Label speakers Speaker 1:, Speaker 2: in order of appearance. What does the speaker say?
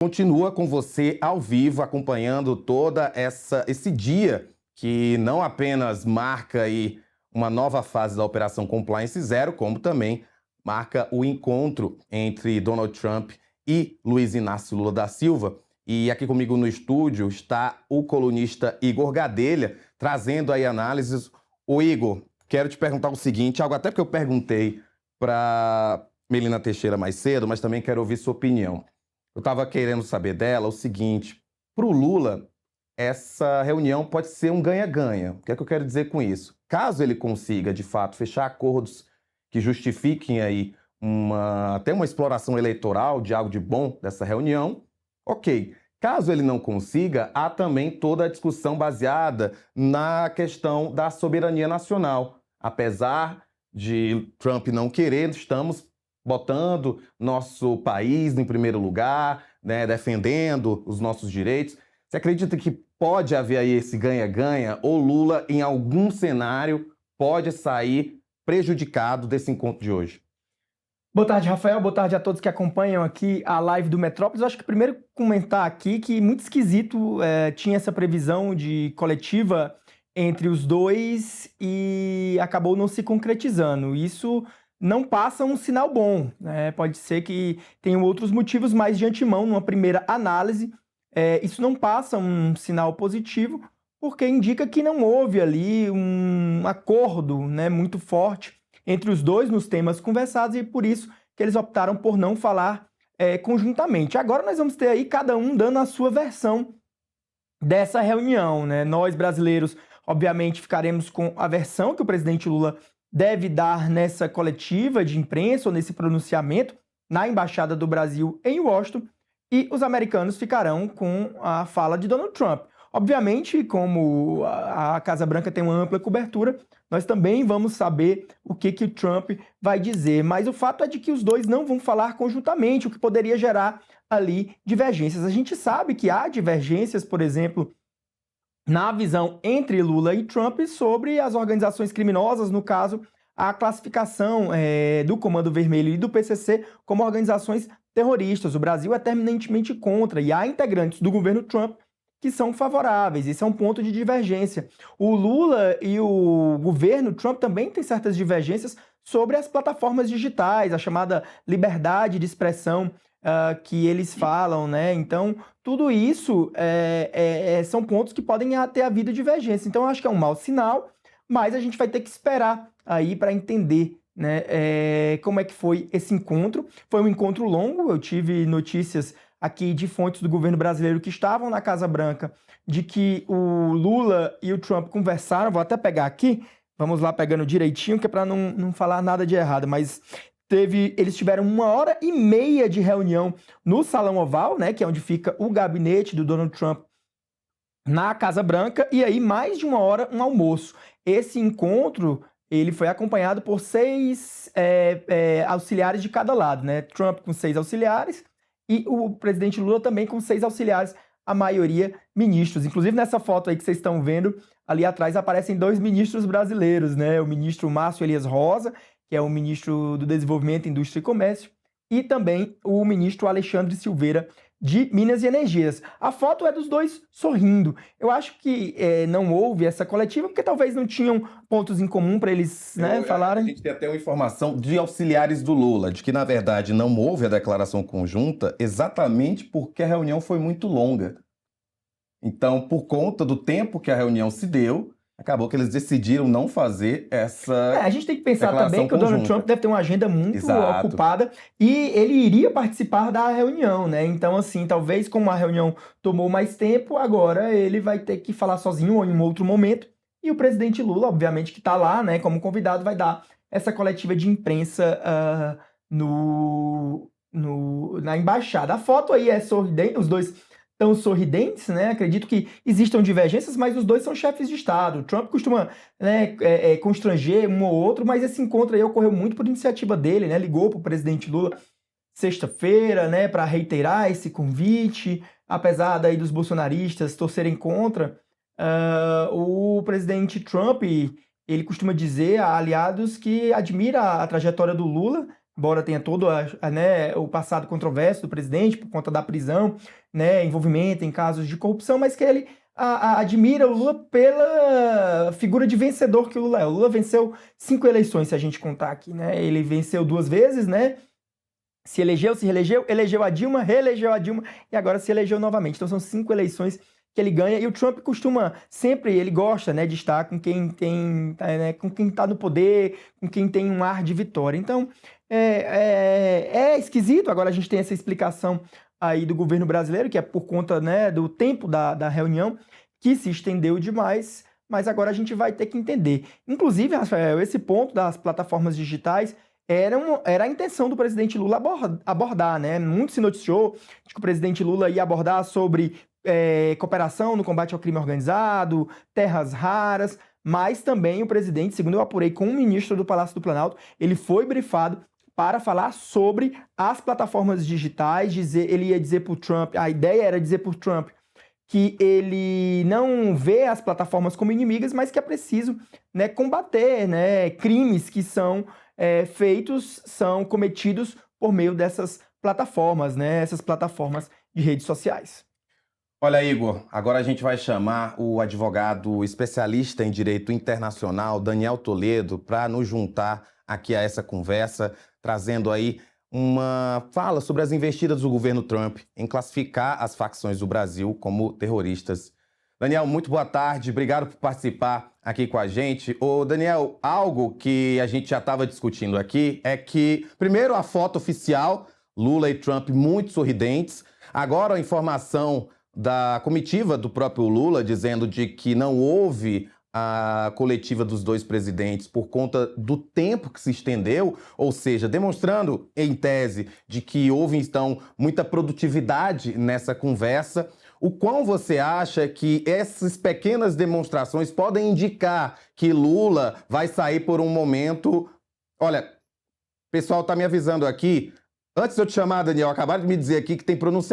Speaker 1: Continua com você ao vivo, acompanhando toda esse dia que não apenas marca aí uma nova fase da Operação Compliance Zero, como também marca o encontro entre Donald Trump e Luiz Inácio Lula da Silva. E aqui comigo no estúdio está o colunista Igor Gadelha, trazendo aí análises. Ô Igor, quero te perguntar o seguinte, algo até que eu perguntei para Melina Teixeira mais cedo, mas também quero ouvir sua opinião. Eu estava querendo saber dela o seguinte: para o Lula, essa reunião pode ser um ganha-ganha. O que é que eu quero dizer com isso? Caso ele consiga, de fato, fechar acordos que justifiquem aí até uma exploração eleitoral de algo de bom dessa reunião, ok. Caso ele não consiga, há também toda a discussão baseada na questão da soberania nacional. Apesar de Trump não querer, estamos botando nosso país em primeiro lugar, né, defendendo os nossos direitos. Você acredita que pode haver aí esse ganha-ganha ou Lula, em algum cenário, pode sair prejudicado desse encontro de hoje?
Speaker 2: Boa tarde, Rafael. Boa tarde a todos que acompanham aqui a live do Metrópolis. Eu acho que primeiro comentar aqui que muito esquisito tinha essa previsão de coletiva entre os dois e acabou não se concretizando. Isso não passa um sinal bom, né? Pode ser que tenham outros motivos, mas de antemão, numa primeira análise, isso não passa um sinal positivo, porque indica que não houve ali um acordo, né, muito forte entre os dois nos temas conversados e por isso que eles optaram por não falar conjuntamente. Agora nós vamos ter aí cada um dando a sua versão dessa reunião, né? Nós, brasileiros, obviamente ficaremos com a versão que o presidente Lula deve dar nessa coletiva de imprensa ou nesse pronunciamento na Embaixada do Brasil em Washington, e os americanos ficarão com a fala de Donald Trump. Obviamente, como a Casa Branca tem uma ampla cobertura, nós também vamos saber o que o Trump vai dizer, mas o fato é de que os dois não vão falar conjuntamente, o que poderia gerar ali divergências. A gente sabe que há divergências, por exemplo, na visão entre Lula e Trump sobre as organizações criminosas, no caso, a classificação do Comando Vermelho e do PCC como organizações terroristas. O Brasil é terminantemente contra, e há integrantes do governo Trump que são favoráveis. Isso é um ponto de divergência. O Lula e o governo Trump também têm certas divergências sobre as plataformas digitais, a chamada liberdade de expressão que eles falam, né? Então, tudo isso são pontos que podem ter havido divergência. Então, eu acho que é um mau sinal, mas a gente vai ter que esperar aí para entender, né, como é que foi esse encontro. Foi um encontro longo, eu tive notícias aqui de fontes do governo brasileiro que estavam na Casa Branca, de que o Lula e o Trump conversaram, vou até pegar aqui, vamos lá pegando direitinho, que é para não falar nada de errado, mas eles tiveram 1h30 de reunião no Salão Oval, né, que é onde fica o gabinete do Donald Trump na Casa Branca, e aí mais de 1 hora um almoço. Esse encontro, ele foi acompanhado por 6 auxiliares de cada lado, né, Trump com 6 auxiliares, e o presidente Lula também com 6 auxiliares, a maioria ministros. Inclusive nessa foto aí que vocês estão vendo, ali atrás aparecem 2 ministros brasileiros, né? O ministro Márcio Elias Rosa, que é o ministro do Desenvolvimento, Indústria e Comércio, e também o ministro Alexandre Silveira, de Minas e Energias. A foto é dos dois sorrindo. Eu acho que não houve essa coletiva porque talvez não tinham pontos em comum para eles falarem.
Speaker 1: A gente tem até uma informação de auxiliares do Lula, de que, na verdade, não houve a declaração conjunta exatamente porque a reunião foi muito longa. Então, por conta do tempo que a reunião se deu, acabou que eles decidiram não fazer essa
Speaker 2: a gente tem que pensar também que o Donald Trump deve ter uma agenda muito ocupada e ele iria participar da reunião, né? Então, assim, talvez como a reunião tomou mais tempo, agora ele vai ter que falar sozinho ou em um outro momento. E o presidente Lula, obviamente, que está lá, né, como convidado, vai dar essa coletiva de imprensa na embaixada. A foto aí é sorridente, os dois tão sorridentes, né? Acredito que existam divergências, mas os dois são chefes de Estado. Trump costuma, né, constranger um ou outro, mas esse encontro aí ocorreu muito por iniciativa dele, né? Ligou para o presidente Lula sexta-feira, né, para reiterar esse convite, apesar daí dos bolsonaristas torcerem contra. O presidente Trump, ele costuma dizer a aliados que admira a trajetória do Lula, embora tenha todo né, o passado controverso do presidente por conta da prisão, né, envolvimento em casos de corrupção, mas que ele admira o Lula pela figura de vencedor que o Lula é. O Lula venceu 5 eleições, se a gente contar aqui, né? Ele venceu 2 vezes, né? Se reelegeu, elegeu a Dilma, reelegeu a Dilma e agora se elegeu novamente. Então são 5 eleições que ele ganha, e o Trump costuma sempre, ele gosta, né, de estar com quem tem, né, com quem está no poder, com quem tem um ar de vitória. Então é esquisito. Agora a gente tem essa explicação aí do governo brasileiro, que é por conta, né, do tempo da reunião, que se estendeu demais, mas agora a gente vai ter que entender. Inclusive, Rafael, esse ponto das plataformas digitais era a intenção do presidente Lula abordar, né? Muito se noticiou de que o presidente Lula ia abordar sobre cooperação no combate ao crime organizado, terras raras, mas também o presidente, segundo eu apurei com o ministro do Palácio do Planalto, ele foi brifado para falar sobre as plataformas digitais. Ele ia dizer para o Trump, a ideia era dizer para o Trump que ele não vê as plataformas como inimigas, mas que é preciso, né, combater, né, crimes que são são cometidos por meio dessas plataformas, né, essas plataformas de redes sociais.
Speaker 1: Olha, Igor, agora a gente vai chamar o advogado especialista em direito internacional, Daniel Toledo, para nos juntar aqui a essa conversa, trazendo aí uma fala sobre as investidas do governo Trump em classificar as facções do Brasil como terroristas. Daniel, muito boa tarde, obrigado por participar aqui com a gente. Ô, Daniel, algo que a gente já estava discutindo aqui é que, primeiro, a foto oficial, Lula e Trump muito sorridentes. Agora, a informação da comitiva do próprio Lula dizendo de que não houve a coletiva dos 2 presidentes por conta do tempo que se estendeu, ou seja, demonstrando, em tese, de que houve, então, muita produtividade nessa conversa. O quão você acha que essas pequenas demonstrações podem indicar que Lula vai sair por um momento... Olha, o pessoal está me avisando aqui, antes de eu te chamar, Daniel, acabaram de me dizer aqui que tem pronunciamento